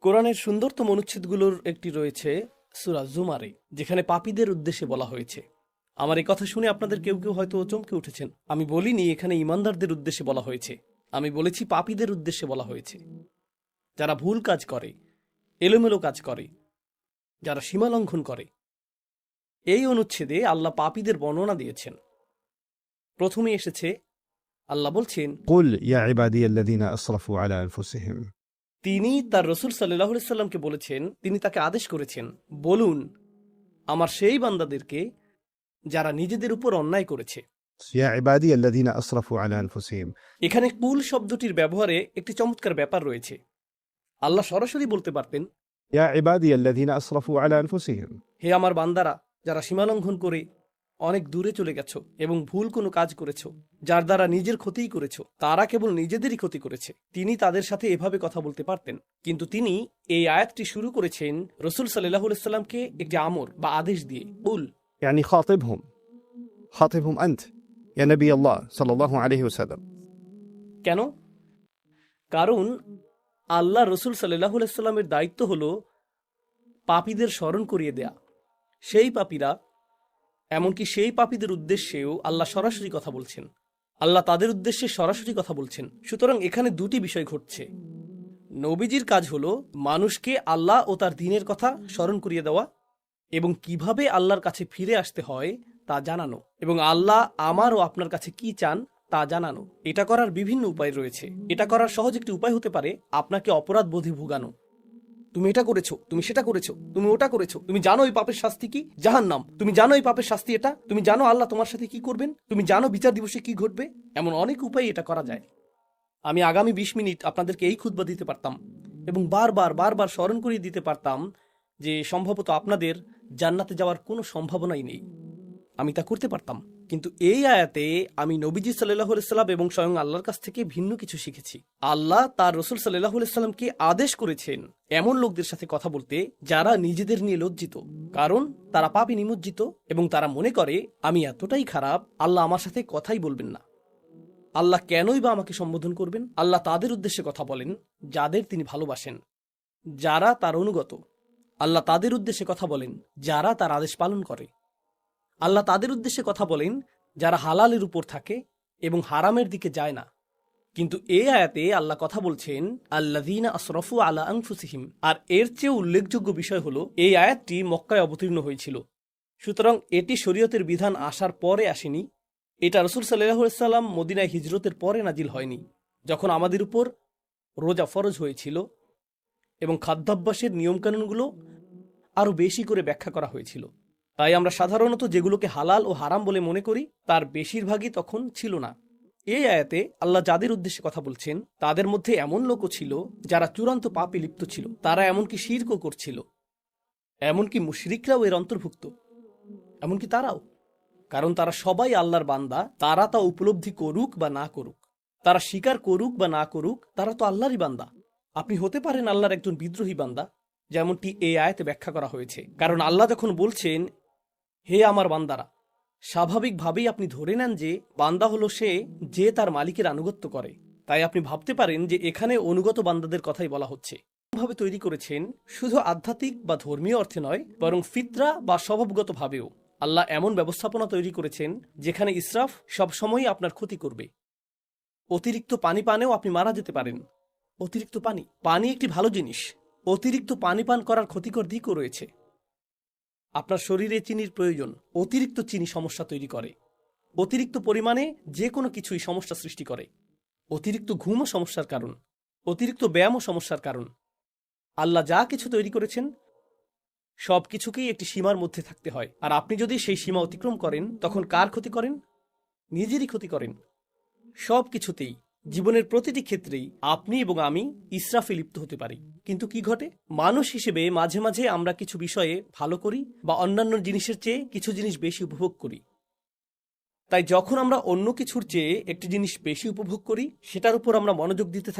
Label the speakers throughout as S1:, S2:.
S1: কোরআনের সুন্দরতম অনুচ্ছেদগুলোর একটি রয়েছে সূরা জুমারে, যেখানে পাপীদের উদ্দেশ্যে বলা হয়েছে। আমার এই কথা শুনে আপনাদের কেউ কেউ হয়তো চমকে উঠেছেন। আমি বলিনি এখানে ঈমানদারদের উদ্দেশ্যে বলা হয়েছে, আমি বলেছি পাপীদের উদ্দেশ্যে বলা হয়েছে। যারা ভুল কাজ করে, এলোমেলো কাজ করে, যারা সীমা লঙ্ঘন করে। এই অনুচ্ছেদে আল্লাহ পাপীদের বর্ণনা দিয়েছেন। প্রথমে এসেছে আল্লাহ বলছেন,
S2: قل يا عبادي الذين أسرفوا على أنفسهم
S1: তিনি তার রসুল সাল্লাল্লাহু আলাইহি সাল্লামকে বলেছেন, তিনি তাকে আদেশ করেছেন, বলুন আমার সেই বান্দাদেরকে যারা নিজেদের উপর অন্যায় করেছে।
S2: يا عبادي الذين أسرفوا على أنفسهم
S1: এখানে কুল শব্দটির ব্যবহারে একটি চমৎকার ব্যাপার রয়েছে। আল্লাহ সরাসরি বলতে পারতেন,
S2: يا عبادي الذين أسرفوا على أنفسهم
S1: হে আমার বান্দারা যারা সীমালঙ্ঘন করে অনেক দূরে চলে গেছো এবং ভুল কোনো কাজ করেছো, যার দ্বারা নিজের ক্ষতিই করেছো, তারা কেবল নিজেদেরই ক্ষতি করেছে। তিনি তাদের সাথে এভাবে কথা বলতে পারতেন, কিন্তু তিনি এই আয়াতটি শুরু করেছেন রসুল সাল্লাল্লাহু আলাইহি সাল্লামকে একটি আমর বা আদেশ দিয়ে। কুল
S2: يعني خاطبهم أنت يا نبي الله صلى الله عليه وسلم
S1: কেন? কারণ আল্লাহ রসুল সাল্লাল্লাহু আলাইহি সাল্লামের দায়িত্ব হলো পাপীদের স্মরণ করিয়ে দেয়া। সেই পাপীরা, এমনকি সেই পাপীদের উদ্দেশ্যেও আল্লাহ সরাসরি কথা বলছেন। আল্লাহ তাদের উদ্দেশ্যে সরাসরি কথা বলছেন। সুতরাং এখানে দুটি বিষয় ঘটছে। নবীজির কাজ হলো মানুষকে আল্লাহ ও তার দ্বীনের কথা স্মরণ করিয়ে দেওয়া এবং কিভাবে আল্লাহর কাছে ফিরে আসতে হয় তা জানানো, এবং আল্লাহ আমার ও আপনার কাছে কি চান তা জানানো। এটা করার বিভিন্ন উপায় রয়েছে। এটা করার সহজ একটি উপায় হতে পারে আপনাকে অপরাধ বোধে ভোগানো। তুমি এটা করেছো, তুমি সেটা করেছো, তুমি ওটা করেছো, তুমি জানো এই পাপের শাস্তি কি? জাহান্নাম। তুমি জানো এই পাপের শাস্তি এটা, তুমি জানো আল্লাহ তোমার সাথে কি করবেন, তুমি জানো বিচার দিবসে কি ঘটবে। এমন অনেক উপায়ে এটা করা যায়। আমি আগামী 20 মিনিট আপনাদেরকে এই খুতবা দিতে পারতাম এবং বারবার স্মরণ করিয়ে দিতে পারতাম যে সম্ভবত আপনাদের জান্নাতে যাওয়ার কোনো সম্ভাবনাই নেই। আমি তা করতে পারতাম, কিন্তু এই আয়াতে আমি নবীজি সাল্লাল্লাহু আলাইহি সাল্লাম এবং স্বয়ং আল্লাহর কাছ থেকে ভিন্ন কিছু শিখেছি। আল্লাহ তার রসুল সাল্লাল্লাহু আলাইহি সাল্লামকে আদেশ করেছেন এমন লোকদের সাথে কথা বলতে যারা নিজেদের নিয়ে লজ্জিত, কারণ তারা পাপে নিমজ্জিত এবং তারা মনে করে আমি এতটাই খারাপ, আল্লাহ আমার সাথে কথাই বলবেন না। আল্লাহ কেনই বা আমাকে সম্বোধন করবেন? আল্লাহ তাদের উদ্দেশ্যে কথা বলেন যাদের তিনি ভালোবাসেন, যারা তার অনুগত। আল্লাহ তাদের উদ্দেশ্যে কথা বলেন যারা তার আদেশ পালন করে। আল্লাহ তাদের উদ্দেশ্যে কথা বলেন যারা হালালের উপর থাকে এবং হারামের দিকে যায় না। কিন্তু এই আয়াতে আল্লাহ কথা বলছেন আল্লাযীনা আসরাফু আলা আনফুসিহিম। আর এর চেয়ে উল্লেখযোগ্য বিষয় হলো এই আয়াতটি মক্কায় অবতীর্ণ হয়েছিল। সুতরাং এটি শরীয়তের বিধান আসার পরে আসেনি। এটা রাসূল সাল্লাল্লাহু আলাইহি সাল্লাম মদিনায় হিজরতের পরে নাজিল হয়নি, যখন আমাদের উপর রোজা ফরজ হয়েছিল এবং খাদ্যাভ্যাসের নিয়মকানুনগুলো আরো বেশি করে ব্যাখ্যা করা হয়েছিল। তাই আমরা সাধারণত যেগুলোকে হালাল ও হারাম বলে মনে করি তার বেশিরভাগই তখন ছিল না। এই আয়াতে আল্লাহ যাদের উদ্দেশ্যে কথা বলছেন তাদের মধ্যে এমন লোকও ছিল যারা চূড়ান্ত পাপে লিপ্ত ছিল। তারা এমনকি শিরকও করছিল, এমনকি মুশরিকরাও এর অন্তর্ভুক্ত, এমনকি তারাও। কারণ তারা সবাই আল্লাহর বান্দা, তারা তা উপলব্ধি করুক বা না করুক, তারা স্বীকার করুক বা না করুক, তারা তো আল্লাহরই বান্দা। আপনি হতে পারেন আল্লাহর একজন বিদ্রোহী বান্দা, যেমনটি এই আয়াতে ব্যাখ্যা করা হয়েছে। কারণ আল্লাহ যখন বলছেন হে আমার বান্দারা, স্বাভাবিকভাবেই আপনি ধরে নেন যে বান্দা হলো সে যে তার মালিকের আনুগত্য করে। তাই আপনি ভাবতে পারেন যে এখানে অনুগত বান্দাদের কথাই বলা হচ্ছে। ভাবে তৈরি করেছেন শুধু আধ্যাত্মিক বা ধর্মীয় অর্থে নয়, বরং ফিতরা বা স্বভাবগত ভাবেও। আল্লাহ এমন ব্যবস্থাপনা তৈরি করেছেন যেখানে ইসরাফ সবসময়ই আপনার ক্ষতি করবে। অতিরিক্ত পানি পানেও আপনি মারা যেতে পারেন। অতিরিক্ত পানি একটি ভালো জিনিস। অতিরিক্ত পানি পান করার ক্ষতিকর দিকও রয়েছে। আপনার শরীরে চিনির প্রয়োজন। অতিরিক্ত চিনি সমস্যা তৈরি করে। অতিরিক্ত পরিমাণে যে কোনো কিছুই সমস্যা সৃষ্টি করে। অতিরিক্ত ঘুমও সমস্যার কারণ। অতিরিক্ত ব্যায়ামও সমস্যার কারণ। আল্লাহ যা কিছু তৈরি করেছেন সব কিছুকেই একটি সীমার মধ্যে থাকতে হয়। আর আপনি যদি সেই সীমা অতিক্রম করেন তখন কার ক্ষতি করেন? নিজেরই ক্ষতি করেন। সব কিছুতেই, জীবনের প্রতিটি ক্ষেত্রেই আপনি এবং আমি ইসরাফে লিপ্ত হতে পারি। কিন্তু কি ঘটে? মানুষ হিসেবে মাঝে মাঝে আমরা কিছু বিষয়ে ভালো করি বা অন্যান্য জিনিসের চেয়ে কিছু জিনিস বেশি উপভোগ করি। তাই যখন আমরা অন্য কিছুর চেয়ে একটি জিনিস বেশি উপভোগ করি, সেটার উপর আমরা মনোযোগ দিতে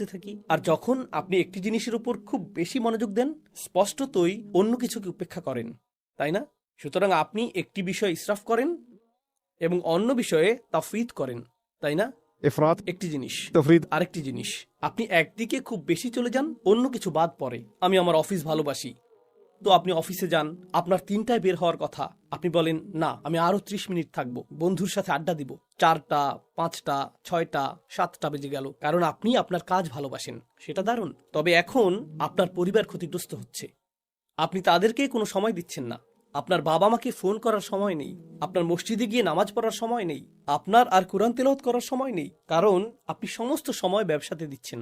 S1: থাকি। আর যখন আপনি একটি জিনিসের উপর খুব বেশি মনোযোগ দেন, স্পষ্টতই অন্য কিছুকে উপেক্ষা করেন, তাই না? সুতরাং আপনি একটি বিষয় ইসরাফ করেন এবং অন্য বিষয়ে তাফরিত করেন, তাই না?
S2: إفراط
S1: একটি জিনিস,
S2: تفريط
S1: আরেকটি জিনিস, আপনি একদিকে খুব বেশি চলে যান, অন্য কিছু বাদ পড়ে। আমি আমার অফিস ভালোবাসি, তো আপনি অফিসে যান, আপনার 3টায় বের হওয়ার কথা, আপনি বলেন না আমি আরো 30 মিনিট থাকবো, বন্ধুর সাথে আড্ডা দিব, 4টা 5টা 6টা 7টা বেজে গেল, কারণ আপনি আপনার কাজ ভালোবাসেন। সেটা দারুণ। তবে এখন আপনার পরিবার ক্ষতিগ্রস্ত হচ্ছে, আপনি তাদেরকে কোনো সময় দিচ্ছেন না, আপনার বাবা মাকে ফোন করার সময় নেই, আপনার মসজিদে গিয়ে নামাজ পড়ার সময় নেই, আপনার আর কোরআন তেলাওয়াত করার সময় নেই, কারণ আপনি সমস্ত সময় ব্যবসাতে দিচ্ছেন,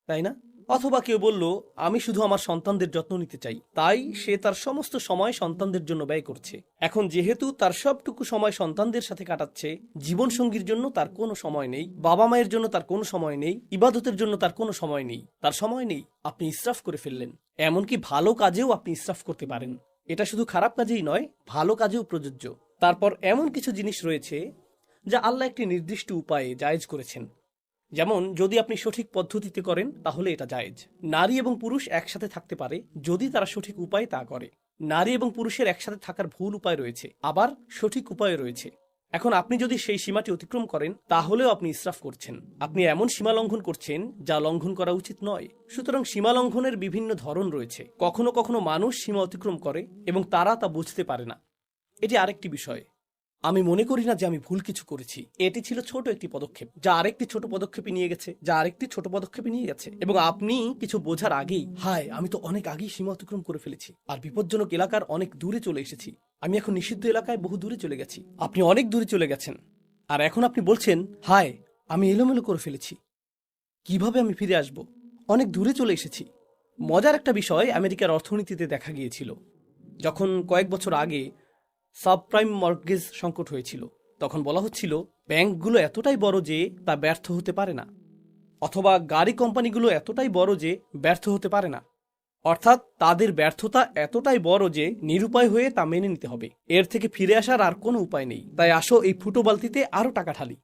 S1: তাই না? অথবা কেউ বলল আমি শুধু আমার সন্তানদের যত্ন নিতে চাই, তাই সে তার সমস্ত সময় সন্তানদের জন্য ব্যয় করছে। এখন যেহেতু তার সবটুকু সময় সন্তানদের সাথে কাটাচ্ছে, জীবনসঙ্গীর জন্য তার কোনো সময় নেই, বাবা মায়ের জন্য তার কোনো সময় নেই, ইবাদতের জন্য তার কোনো সময় নেই, তার সময় নেই, আপনি ইসরাফ করে ফেললেন। এমনকি ভালো কাজেও আপনি ইসরাফ করতে পারেন। এটা শুধু খারাপ কাজেই নয়, ভালো কাজেও প্রযোজ্য। তারপর এমন কিছু জিনিস রয়েছে যা আল্লাহ একটি নির্দিষ্ট উপায়ে জায়েজ করেছেন। যেমন যদি আপনি সঠিক পদ্ধতিতে করেন তাহলে এটা জায়েজ। নারী এবং পুরুষ একসাথে থাকতে পারে যদি তারা সঠিক উপায়ে তা করে। নারী এবং পুরুষের একসাথে থাকার ভুল উপায় রয়েছে, আবার সঠিক উপায় রয়েছে। এখন আপনি যদি সেই সীমাটি অতিক্রম করেন তাহলেও আপনি ইসরাফ করছেন, আপনি এমন সীমা লঙ্ঘন করছেন যা লঙ্ঘন করা উচিত নয়। সুতরাং সীমা লঙ্ঘনের বিভিন্ন ধরন রয়েছে। কখনো কখনো মানুষ সীমা অতিক্রম করে এবং তারা তা বুঝতে পারে না, এটি আরেকটি বিষয়। আমি মনে করি না যে আমি ভুল কিছু করেছি, এটি ছিল ছোট একটি পদক্ষেপ যা আরেকটি ছোট পদক্ষেপে নিয়ে গেছে, এবং আপনি কিছু বোঝার আগেই হায় আমি তো অনেক আগেই সীমা অতিক্রম করে ফেলেছি, আর বিপজ্জনক এলাকার অনেক দূরে চলে এসেছি, আমি এখন নিষিদ্ধ এলাকায় বহু দূরে চলে গেছি। আপনি অনেক দূরে চলে গেছেন, আর এখন আপনি বলছেন হায় আমি এলোমেলো করে ফেলেছি, কিভাবে আমি ফিরে আসব, অনেক দূরে চলে এসেছি। মজার একটা বিষয় আমেরিকার অর্থনীতিতে দেখা গিয়েছিল। যখন কয়েক বছর আগে সাবপ্রাইম মর্টগেজ সংকট হয়েছিল, তখন বলা হচ্ছিল ব্যাংকগুলো এতটাই বড় যে তা ব্যর্থ হতে পারে না, অথবা গাড়ি কোম্পানিগুলো এতটাই বড় যে ব্যর্থ হতে পারে না। অর্থাৎ তাদের ব্যর্থতা এতটাই বড় যে নিরুপায় হয়ে তা মেনে নিতে হবে, এর থেকে ফিরে আসার আর কোনো উপায় নেই। তাই আসো এই ফুটো বালতিতে আরো টাকা ঢালি।